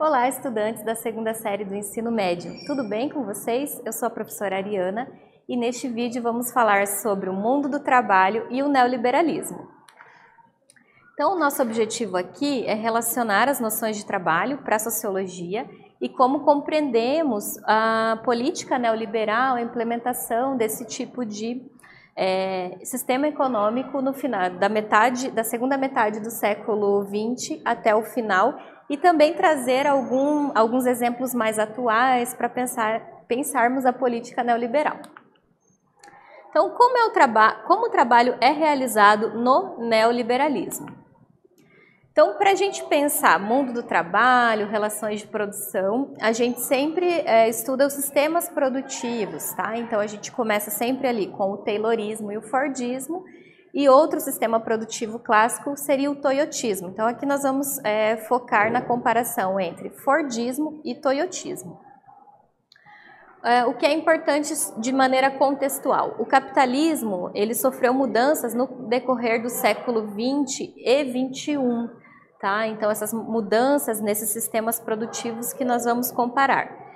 Olá, estudantes da segunda série do ensino médio. Tudo bem com vocês? Eu sou a professora Ariana e neste vídeo vamos falar sobre o mundo do trabalho e o neoliberalismo. Então, o nosso objetivo aqui é relacionar as noções de trabalho para a sociologia e como compreendemos a política neoliberal, a implementação desse tipo de sistema econômico no final da segunda metade do século XX até o final, e também trazer alguns exemplos mais atuais para pensarmos a política neoliberal. Então, como o trabalho é realizado no neoliberalismo? Então, para a gente pensar mundo do trabalho, relações de produção, a gente sempre estuda os sistemas produtivos, tá? Então, a gente começa sempre ali com o Taylorismo e o Fordismo, e outro sistema produtivo clássico seria o toyotismo. Então, aqui nós vamos focar na comparação entre Fordismo e toyotismo. O que é importante de maneira contextual? O capitalismo ele sofreu mudanças no decorrer do século XX e XXI. Tá? Então, essas mudanças nesses sistemas produtivos que nós vamos comparar.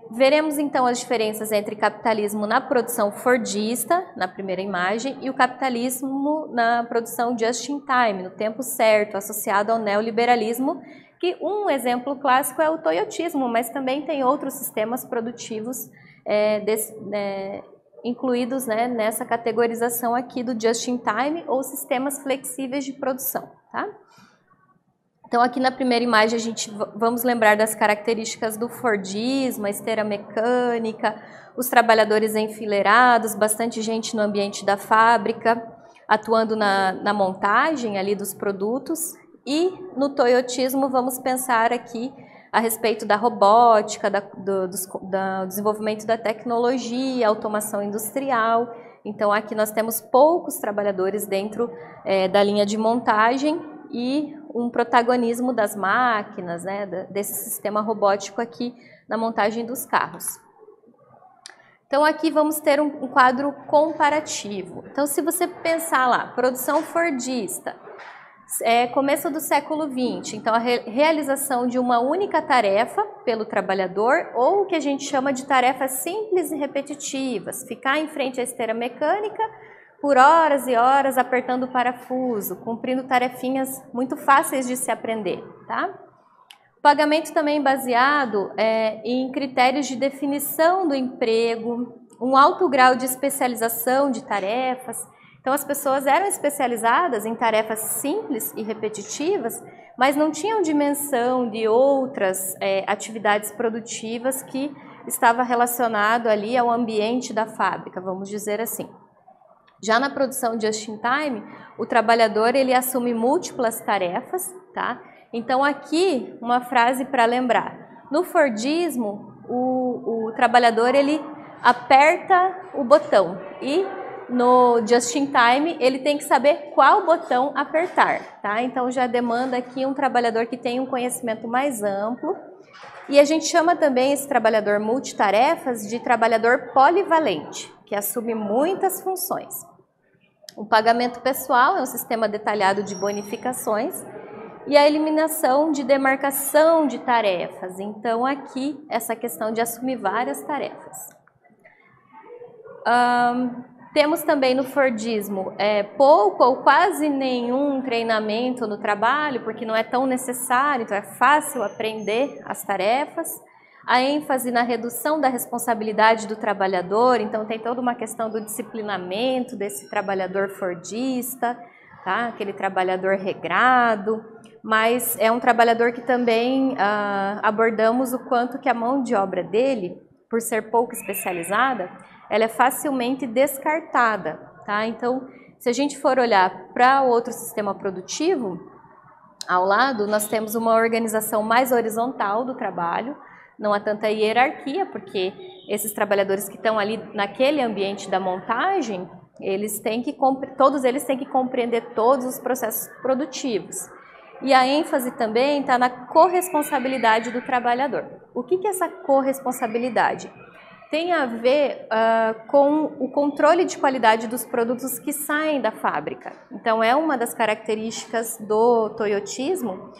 Veremos então as diferenças entre capitalismo na produção fordista, na primeira imagem, e o capitalismo na produção just in time, no tempo certo, associado ao neoliberalismo, que um exemplo clássico é o toyotismo, mas também tem outros sistemas produtivos incluídos nessa categorização aqui do just in time ou sistemas flexíveis de produção. Tá? Então, aqui na primeira imagem, vamos lembrar das características do Fordismo, a esteira mecânica, os trabalhadores enfileirados, bastante gente no ambiente da fábrica, atuando na montagem ali dos produtos. E no toyotismo, vamos pensar aqui a respeito da robótica, do desenvolvimento da tecnologia, automação industrial. Então, aqui nós temos poucos trabalhadores dentro da linha de montagem e um protagonismo das máquinas, desse sistema robótico aqui na montagem dos carros. Então, aqui vamos ter um quadro comparativo. Então, se você pensar lá, produção fordista, começo do século XX, então a realização de uma única tarefa pelo trabalhador, ou o que a gente chama de tarefas simples e repetitivas, ficar em frente à esteira mecânica por horas e horas apertando o parafuso, cumprindo tarefinhas muito fáceis de se aprender. Tá? O pagamento também baseado em critérios de definição do emprego, um alto grau de especialização de tarefas. Então, as pessoas eram especializadas em tarefas simples e repetitivas, mas não tinham dimensão de outras atividades produtivas que estava relacionado ali ao ambiente da fábrica, vamos dizer assim. Já na produção just in time, o trabalhador ele assume múltiplas tarefas, tá? Então, aqui uma frase para lembrar. No Fordismo, o trabalhador ele aperta o botão e no just in time, ele tem que saber qual botão apertar, tá? Então, já demanda aqui um trabalhador que tem um conhecimento mais amplo. E a gente chama também esse trabalhador multitarefas de trabalhador polivalente, que assume muitas funções. O pagamento pessoal é um sistema detalhado de bonificações e a eliminação de demarcação de tarefas. Então, aqui, essa questão de assumir várias tarefas. Temos também no Fordismo pouco ou quase nenhum treinamento no trabalho, porque não é tão necessário, então é fácil aprender as tarefas. A ênfase na redução da responsabilidade do trabalhador, então tem toda uma questão do disciplinamento desse trabalhador fordista, tá? Aquele trabalhador regrado, mas é um trabalhador que também abordamos o quanto que a mão de obra dele, por ser pouco especializada, ela é facilmente descartada, tá? Então, se a gente for olhar para outro sistema produtivo, ao lado nós temos uma organização mais horizontal do trabalho, não há tanta hierarquia, porque esses trabalhadores que estão ali naquele ambiente da montagem, todos eles têm que compreender todos os processos produtivos. E a ênfase também está na corresponsabilidade do trabalhador. O que é essa corresponsabilidade? Tem a ver com o controle de qualidade dos produtos que saem da fábrica. Então, é uma das características do toyotismo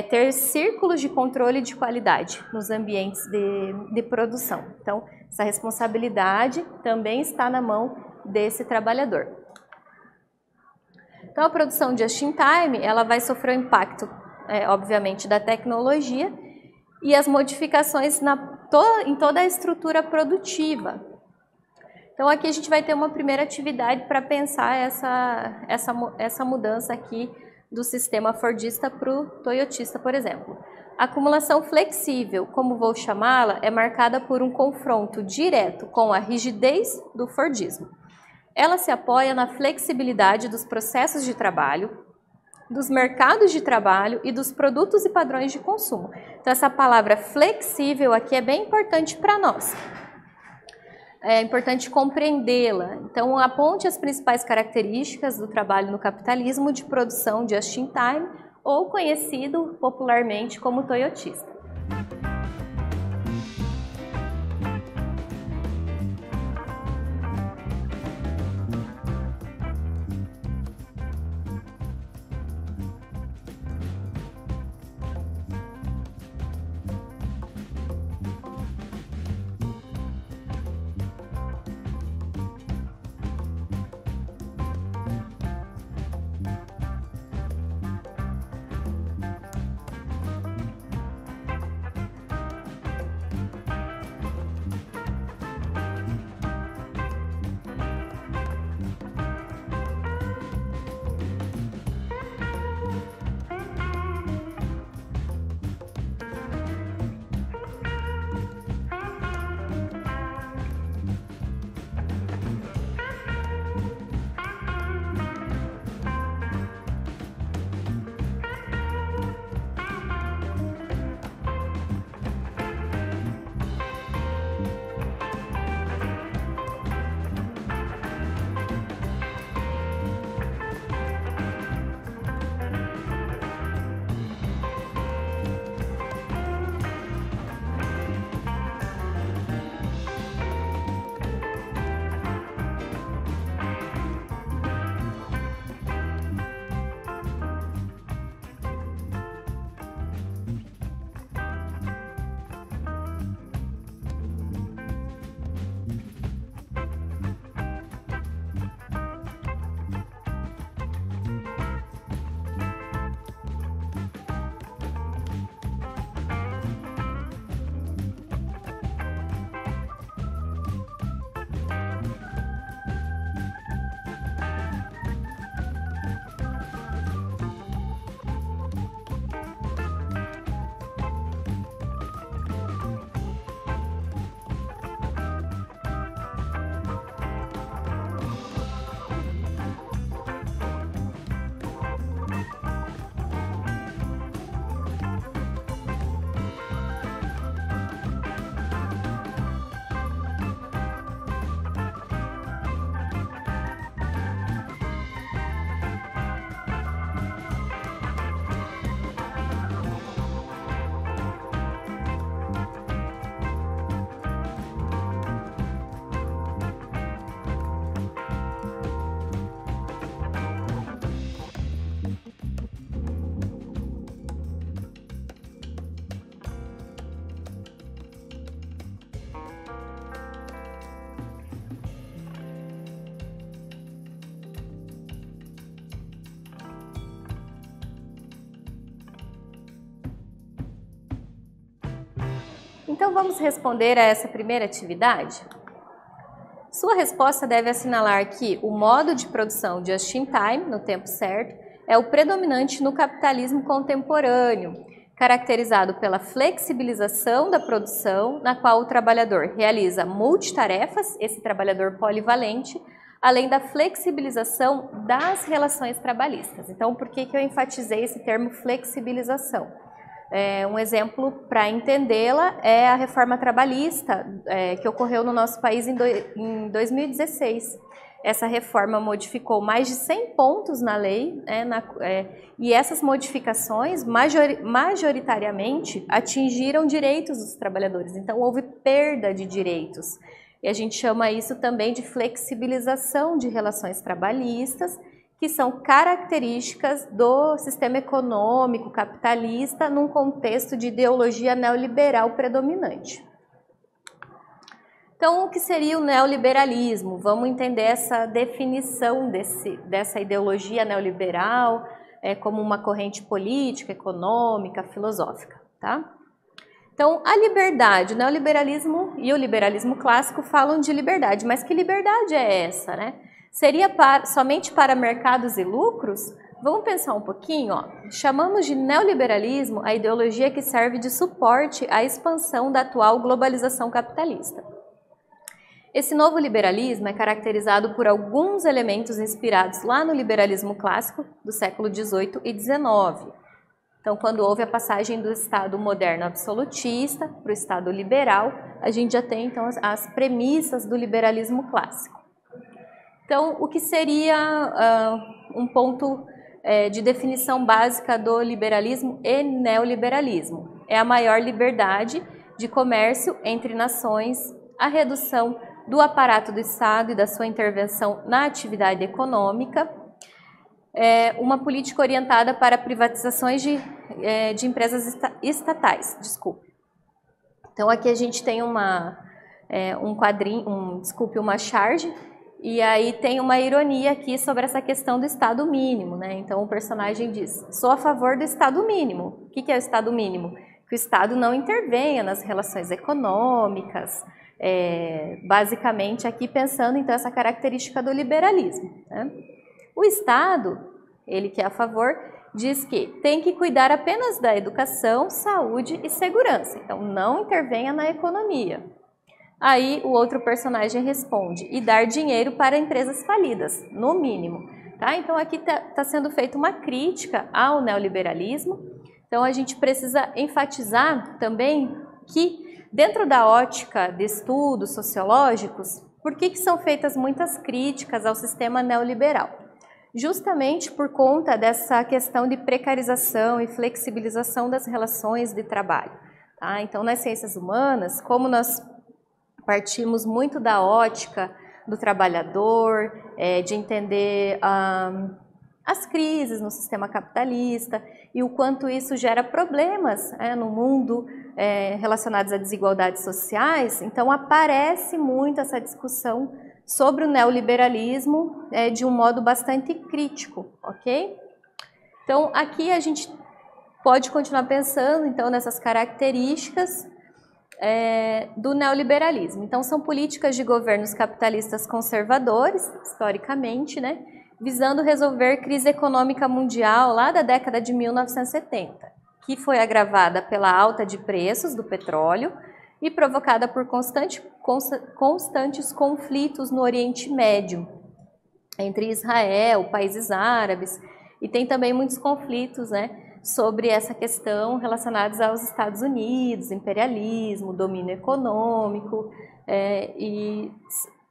ter círculos de controle de qualidade nos ambientes de produção. Então, essa responsabilidade também está na mão desse trabalhador. Então, a produção just in time, ela vai sofrer o impacto, obviamente, da tecnologia e as modificações em toda a estrutura produtiva. Então, aqui a gente vai ter uma primeira atividade para pensar essa mudança aqui do sistema fordista para o toyotista, por exemplo. A acumulação flexível, como vou chamá-la, é marcada por um confronto direto com a rigidez do fordismo. Ela se apoia na flexibilidade dos processos de trabalho, dos mercados de trabalho e dos produtos e padrões de consumo. Então, essa palavra flexível aqui é bem importante para nós. É importante compreendê-la. Então, aponte as principais características do trabalho no capitalismo de produção just in time, ou conhecido popularmente como toyotista. Então, vamos responder a essa primeira atividade? Sua resposta deve assinalar que o modo de produção just in time, no tempo certo, é o predominante no capitalismo contemporâneo, caracterizado pela flexibilização da produção, na qual o trabalhador realiza multitarefas, esse trabalhador polivalente, além da flexibilização das relações trabalhistas. Então, por que eu enfatizei esse termo flexibilização? Um exemplo para entendê-la é a reforma trabalhista que ocorreu no nosso país em 2016. Essa reforma modificou mais de 100 pontos na lei, e essas modificações majoritariamente atingiram direitos dos trabalhadores. Então, houve perda de direitos. E a gente chama isso também de flexibilização de relações trabalhistas, que são características do sistema econômico capitalista num contexto de ideologia neoliberal predominante. Então, o que seria o neoliberalismo? Vamos entender essa definição dessa ideologia neoliberal como uma corrente política, econômica, filosófica, tá? Então, a liberdade, o neoliberalismo e o liberalismo clássico falam de liberdade, mas que liberdade é essa, né? Seria somente para mercados e lucros? Vamos pensar um pouquinho, ó. Chamamos de neoliberalismo a ideologia que serve de suporte à expansão da atual globalização capitalista. Esse novo liberalismo é caracterizado por alguns elementos inspirados lá no liberalismo clássico do século XVIII e XIX. Então, quando houve a passagem do Estado moderno absolutista para o Estado liberal, a gente já tem então as premissas do liberalismo clássico. Então, o que seria um ponto de definição básica do liberalismo e neoliberalismo? É a maior liberdade de comércio entre nações, a redução do aparato do Estado e da sua intervenção na atividade econômica, uma política orientada para privatizações de empresas estatais. Desculpe. Então, aqui a gente tem uma charge, e aí tem uma ironia aqui sobre essa questão do Estado mínimo, né? Então, o personagem diz, sou a favor do Estado mínimo. O que é o Estado mínimo? Que o Estado não intervenha nas relações econômicas, basicamente aqui pensando então essa característica do liberalismo, né? O Estado, ele que é a favor, diz que tem que cuidar apenas da educação, saúde e segurança, então não intervenha na economia. Aí o outro personagem responde, e dar dinheiro para empresas falidas, no mínimo. Tá? Então aqui está sendo feita uma crítica ao neoliberalismo, então a gente precisa enfatizar também que dentro da ótica de estudos sociológicos, por que são feitas muitas críticas ao sistema neoliberal? Justamente por conta dessa questão de precarização e flexibilização das relações de trabalho. Tá? Então, nas ciências humanas, como nós partimos muito da ótica do trabalhador, de entender as crises no sistema capitalista e o quanto isso gera problemas no mundo relacionados a desigualdades sociais, então aparece muito essa discussão sobre o neoliberalismo de um modo bastante crítico, ok? Então, aqui a gente pode continuar pensando então nessas características do neoliberalismo. Então, são políticas de governos capitalistas conservadores, historicamente, né, visando resolver crise econômica mundial lá da década de 1970, que foi agravada pela alta de preços do petróleo e provocada por constantes conflitos no Oriente Médio, entre Israel, países árabes, e tem também muitos conflitos, né, sobre essa questão relacionados aos Estados Unidos, imperialismo, domínio econômico, e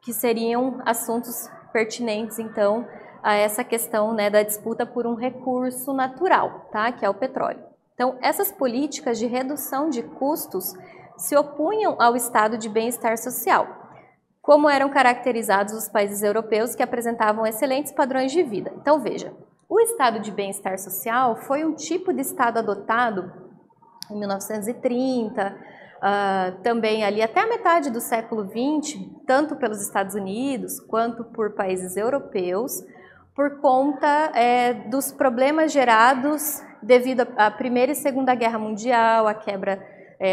que seriam assuntos pertinentes, então, a essa questão, né, da disputa por um recurso natural, tá, que é o petróleo. Então, essas políticas de redução de custos se opunham ao estado de bem-estar social, como eram caracterizados os países europeus que apresentavam excelentes padrões de vida. Então, veja, o estado de bem-estar social foi um tipo de estado adotado em 1930, também ali até a metade do século XX, tanto pelos Estados Unidos quanto por países europeus, por conta dos problemas gerados devido à Primeira e Segunda Guerra Mundial, à quebra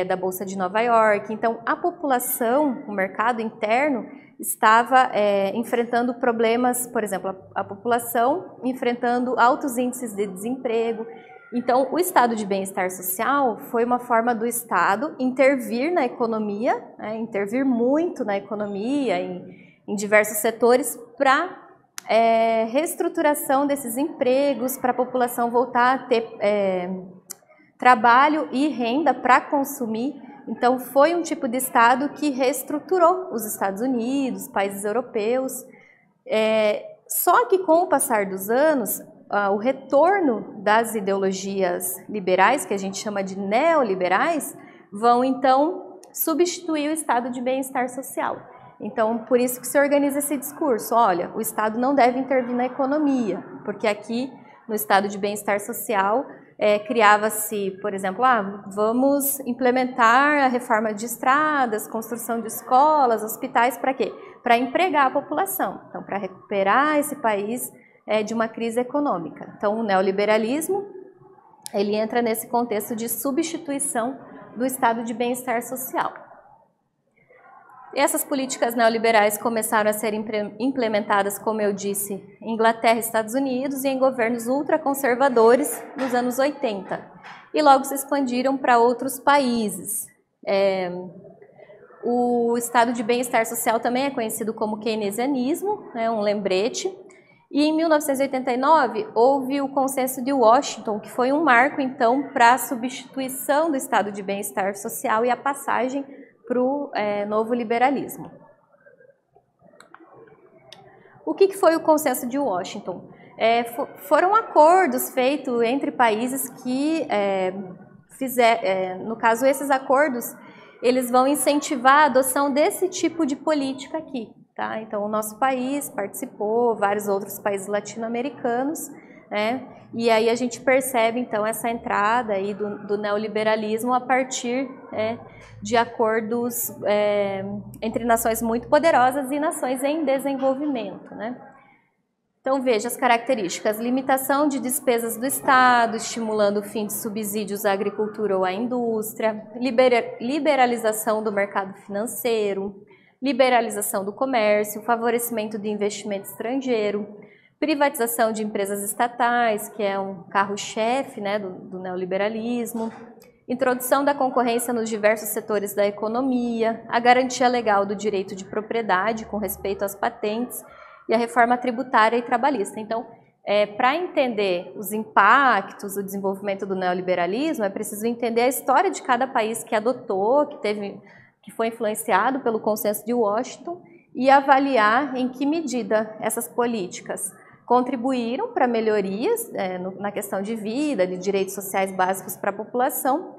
da Bolsa de Nova York. Então, a população, o mercado interno, estava enfrentando problemas, por exemplo, a população enfrentando altos índices de desemprego. Então, o estado de bem-estar social foi uma forma do Estado intervir na economia, intervir muito na economia, em diversos setores, para reestruturação desses empregos, para a população voltar a ter trabalho e renda para consumir. Então, foi um tipo de Estado que reestruturou os Estados Unidos, países europeus. Só que com o passar dos anos, o retorno das ideologias liberais, que a gente chama de neoliberais, vão então substituir o estado de bem-estar social. Então, por isso que se organiza esse discurso, olha, o Estado não deve intervir na economia, Porque aqui, no estado de bem-estar social, criava-se, por exemplo, vamos implementar a reforma de estradas, construção de escolas, hospitais, para quê? Para empregar a população, então para recuperar esse país de uma crise econômica. Então o neoliberalismo, ele entra nesse contexto de substituição do estado de bem-estar social. Essas políticas neoliberais começaram a ser implementadas, como eu disse, em Inglaterra e Estados Unidos e em governos ultraconservadores nos anos 80. E logo se expandiram para outros países. O estado de bem-estar social também é conhecido como keynesianismo, um lembrete. E em 1989 houve o Consenso de Washington, que foi um marco então para a substituição do estado de bem-estar social e a passagem para o novo liberalismo. O que foi o Consenso de Washington? Foram acordos feitos entre países que no caso, esses acordos, eles vão incentivar a adoção desse tipo de política aqui. Tá? Então, o nosso país participou, vários outros países latino-americanos, e aí a gente percebe, então, essa entrada aí do neoliberalismo a partir de acordos entre nações muito poderosas e nações em desenvolvimento. Então, veja as características: limitação de despesas do Estado, estimulando o fim de subsídios à agricultura ou à indústria, liberalização do mercado financeiro, liberalização do comércio, favorecimento de investimento estrangeiro, privatização de empresas estatais, que é um carro-chefe do neoliberalismo, introdução da concorrência nos diversos setores da economia, a garantia legal do direito de propriedade com respeito às patentes e a reforma tributária e trabalhista. Então, para entender os impactos do desenvolvimento do neoliberalismo, é preciso entender a história de cada país que adotou, que foi influenciado pelo Consenso de Washington, e avaliar em que medida essas políticas contribuíram para melhorias na questão de vida, de direitos sociais básicos para a população,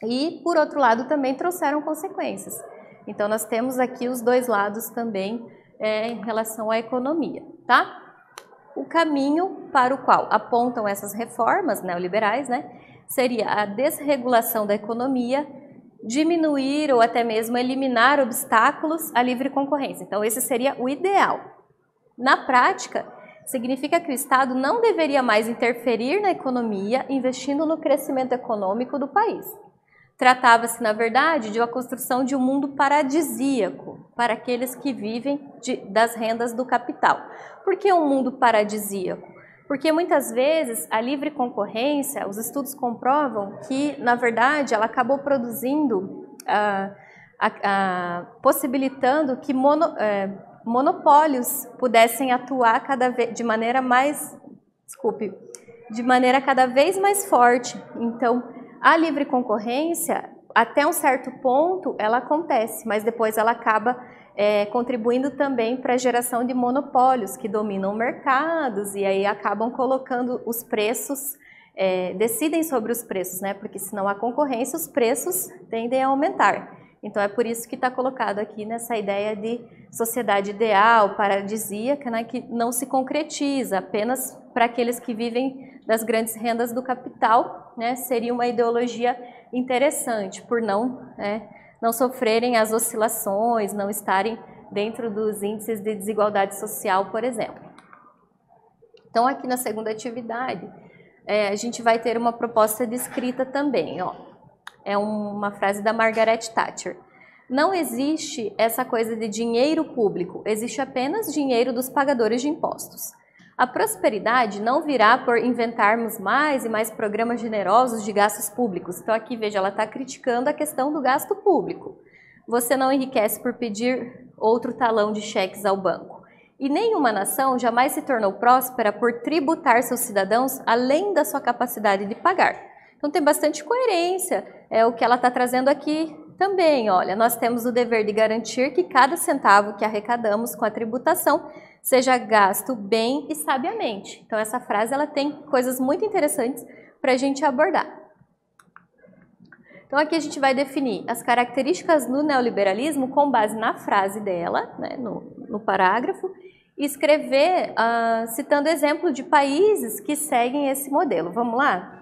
e, por outro lado, também trouxeram consequências. Então, nós temos aqui os dois lados também em relação à economia. Tá? O caminho para o qual apontam essas reformas neoliberais seria a desregulação da economia, diminuir ou até mesmo eliminar obstáculos à livre concorrência. Então, esse seria o ideal. Na prática, significa que o Estado não deveria mais interferir na economia, investindo no crescimento econômico do país. Tratava-se, na verdade, de uma construção de um mundo paradisíaco para aqueles que vivem das rendas do capital. Por que um mundo paradisíaco? Porque muitas vezes a livre concorrência, os estudos comprovam que, na verdade, ela acabou produzindo, possibilitando que monopólios pudessem atuar de maneira cada vez mais forte. Então, a livre concorrência, até um certo ponto, ela acontece, mas depois ela acaba contribuindo também para a geração de monopólios que dominam mercados e aí acabam colocando os preços, decidem sobre os preços, porque se não há concorrência, os preços tendem a aumentar. Então, é por isso que está colocado aqui nessa ideia de sociedade ideal, paradisíaca, que não se concretiza, apenas para aqueles que vivem das grandes rendas do capital, seria uma ideologia interessante, por não sofrerem as oscilações, não estarem dentro dos índices de desigualdade social, por exemplo. Então, aqui na segunda atividade, a gente vai ter uma proposta de escrita também. É uma frase da Margaret Thatcher. Não existe essa coisa de dinheiro público, existe apenas dinheiro dos pagadores de impostos. A prosperidade não virá por inventarmos mais e mais programas generosos de gastos públicos. Então aqui, veja, ela está criticando a questão do gasto público. Você não enriquece por pedir outro talão de cheques ao banco. E nenhuma nação jamais se tornou próspera por tributar seus cidadãos além da sua capacidade de pagar. Então tem bastante coerência, o que ela está trazendo aqui também. Olha, nós temos o dever de garantir que cada centavo que arrecadamos com a tributação seja gasto bem e sabiamente. Então essa frase ela tem coisas muito interessantes para a gente abordar. Então aqui a gente vai definir as características do neoliberalismo com base na frase dela, no parágrafo, e escrever citando exemplo de países que seguem esse modelo. Vamos lá?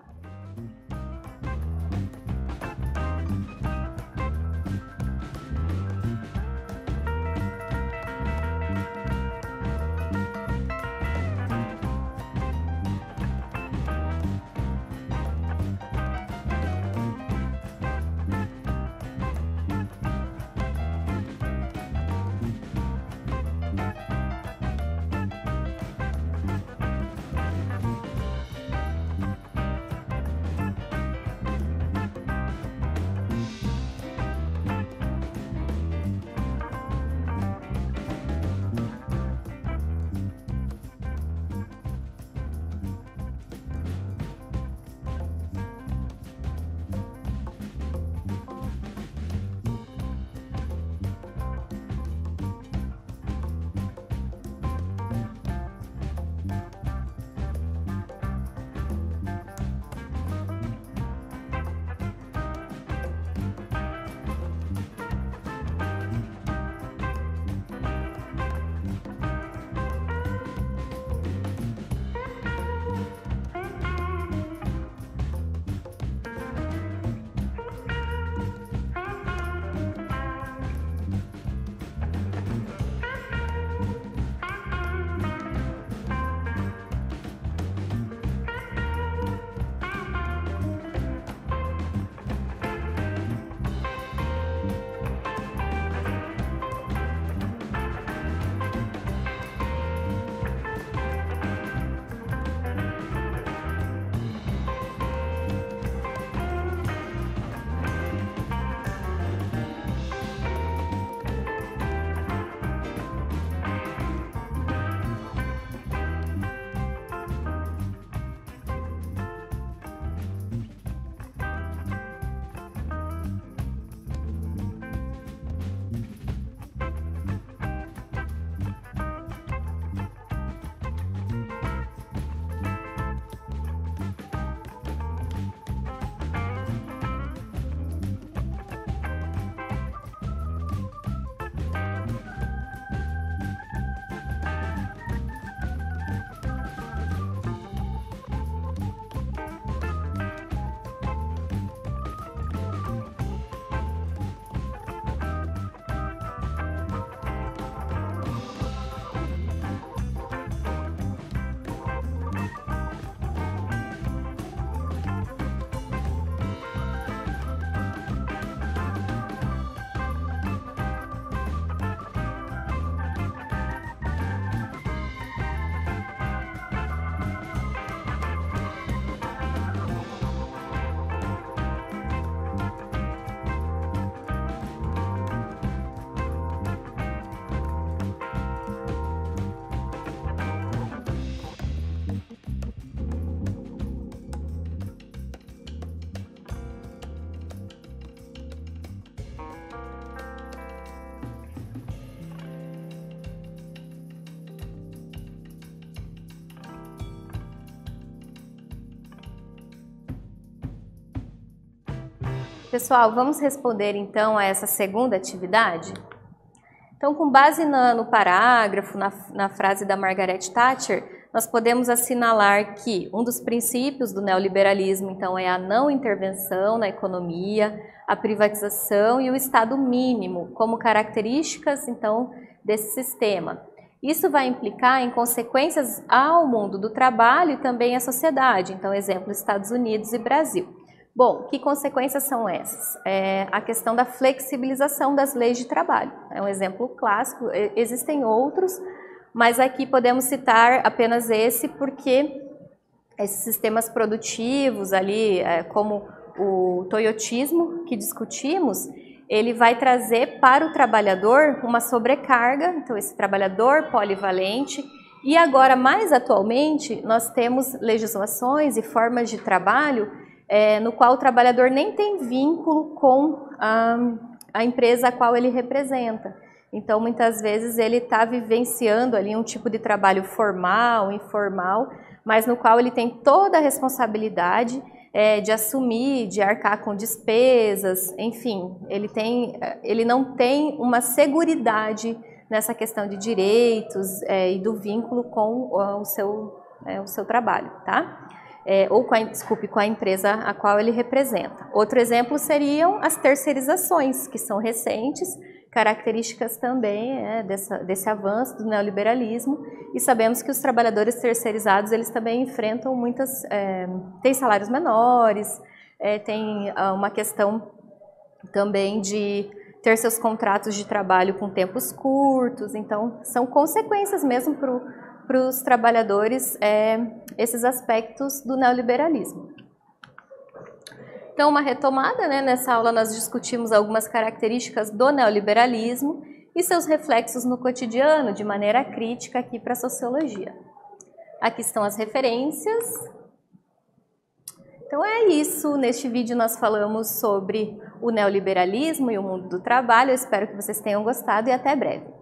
Pessoal, vamos responder então a essa segunda atividade? Então, com base no parágrafo, na frase da Margaret Thatcher, nós podemos assinalar que um dos princípios do neoliberalismo, então, é a não intervenção na economia, a privatização e o Estado mínimo como características, então, desse sistema. Isso vai implicar em consequências ao mundo do trabalho e também à sociedade, então, exemplo, Estados Unidos e Brasil. Bom, que consequências são essas? A questão da flexibilização das leis de trabalho. É um exemplo clássico, existem outros, mas aqui podemos citar apenas esse porque esses sistemas produtivos ali, como o toyotismo que discutimos, ele vai trazer para o trabalhador uma sobrecarga, então esse trabalhador polivalente, e agora mais atualmente nós temos legislações e formas de trabalho no qual o trabalhador nem tem vínculo com a empresa a qual ele representa. Então, muitas vezes, ele está vivenciando ali um tipo de trabalho formal, informal, mas no qual ele tem toda a responsabilidade de assumir, de arcar com despesas, enfim, ele não tem uma seguridade nessa questão de direitos e do vínculo com o seu trabalho, tá? Ou com a empresa a qual ele representa. Outro exemplo seriam as terceirizações, que são recentes, características também desse avanço do neoliberalismo, e sabemos que os trabalhadores terceirizados, eles também enfrentam têm salários menores, tem uma questão também de ter seus contratos de trabalho com tempos curtos, então são consequências mesmo para os trabalhadores esses aspectos do neoliberalismo. Então, uma retomada, né? Nessa aula nós discutimos algumas características do neoliberalismo e seus reflexos no cotidiano, de maneira crítica aqui para a sociologia. Aqui estão as referências. Então é isso, neste vídeo nós falamos sobre o neoliberalismo e o mundo do trabalho, eu espero que vocês tenham gostado e até breve.